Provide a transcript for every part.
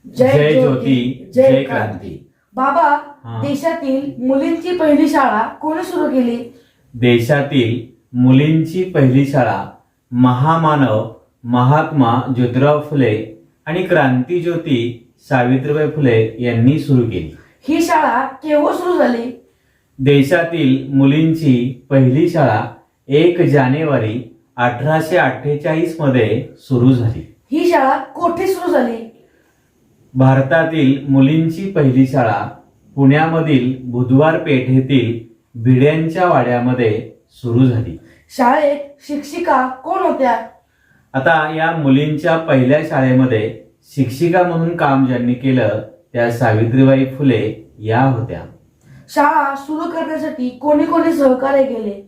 जय ज्योती जय क्रांती। बाबा, हा. देशातील मुलींची पहिली शाळा कोणी सुरू केली? देशातील मुलींची पहिली शाळा महामानव महात्मा ज्योतिराव फुले आणि क्रांतीज्योती सावित्रीबाई फुले यांनी सुरू केली। ही शाळा केव्हा सुरू झाली? देशातील मुलींची पहिली शाळा 1 जानेवारी 1848 मध्ये सुरू झाली। ही शाळा कोठे सुरू झाली? भारतातील मुलींची पहिली शाळा पुण्यामधील बुधवार पेठेतील भिड्यांच्या वाड्यामध्ये सुरू झाली। शाळेत शिक्षिका कोण होत्या? आता या मुलींच्या पहिल्या शाळेमध्ये शिक्षिका म्हणून काम ज्यांनी केलं त्या सावित्रीबाई फुले या होत्या। शाळा सुरू करण्यासाठी कोणी कोणी सहकार्य केले?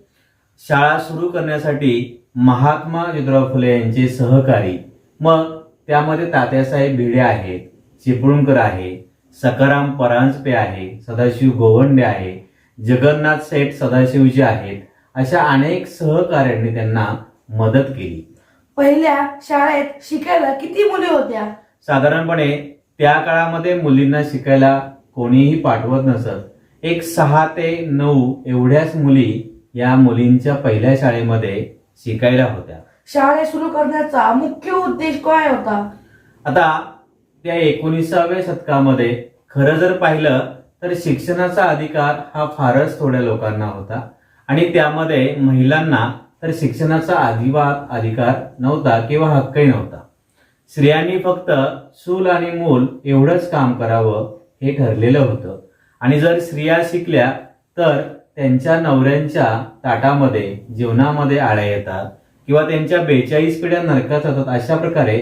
शाळा सुरू करण्यासाठी महात्मा ज्योतिराव फुले यांचे सहकारी, मग त्यामध्ये तात्यासाहेब भिडे आहेत, चिपळूणकर आहे, सखाराम परांजपे आहे, सदाशिव गोवंडे आहे, जगन्नाथ सेठ सदाशिवजी आहेत, अशा अनेक सहकार्यांनी त्यांना मदत केली। पहिल्या शाळेत शिकायला किती मुली होत्या? साधारणपणे त्या काळामध्ये मुलींना शिकायला कोणीही पाठवत नसत। एक 6 ते 9 एवढ्याच मुली या मुलींच्या पहिल्या शाळेमध्ये शिकायला होत्या। शाळा सुरू करण्याचा मुख्य उद्देश काय होता? आता त्या 19व्या शतकामध्ये खरं जर पाहिलं तर शिक्षणाचा अधिकार हा फारच थोड्या लोकांना होता आणि त्यामध्ये महिलांना तर शिक्षणाचा अधिकार नव्हता किंवा हक्कही नव्हता। स्त्रियांनी फक्त चूल आणि मूल एवढंच काम करावं हे ठरलेलं होतं आणि जर स्त्रिया शिकल्या तर त्यांच्या नवऱ्यांच्या ताटामध्ये जेवणामध्ये आळ्या येतात किंवा त्यांच्या 42 पिढ्या नरकात जातात। अशा प्रकारे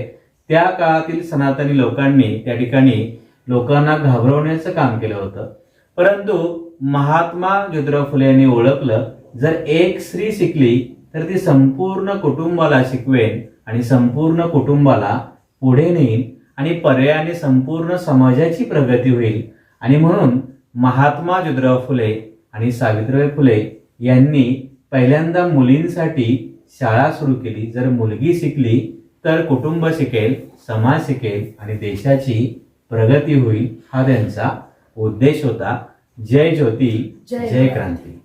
त्या काळातील सनातनी लोकांनी त्या ठिकाणी लोकांना घाबरवण्याचं काम केलं होतं। परंतु महात्मा ज्योतिराव फुले यांनी ओळखलं, जर एक स्त्री शिकली तर ती संपूर्ण कुटुंबाला शिकवेन आणि संपूर्ण कुटुंबाला पुढे नेईल आणि पर्यायाने संपूर्ण समाजाची प्रगती होईल। आणि म्हणून महात्मा ज्योतिराव फुले आणि सावित्रीबाई फुले यांनी पहिल्यांदा मुलींसाठी शाळा सुरू केली। जर मुलगी शिकली तर कुटुंब शिकेल, समाज शिकेल आणि देशाची प्रगती होईल, हा त्यांचा उद्देश होता। जय ज्योती जय क्रांती।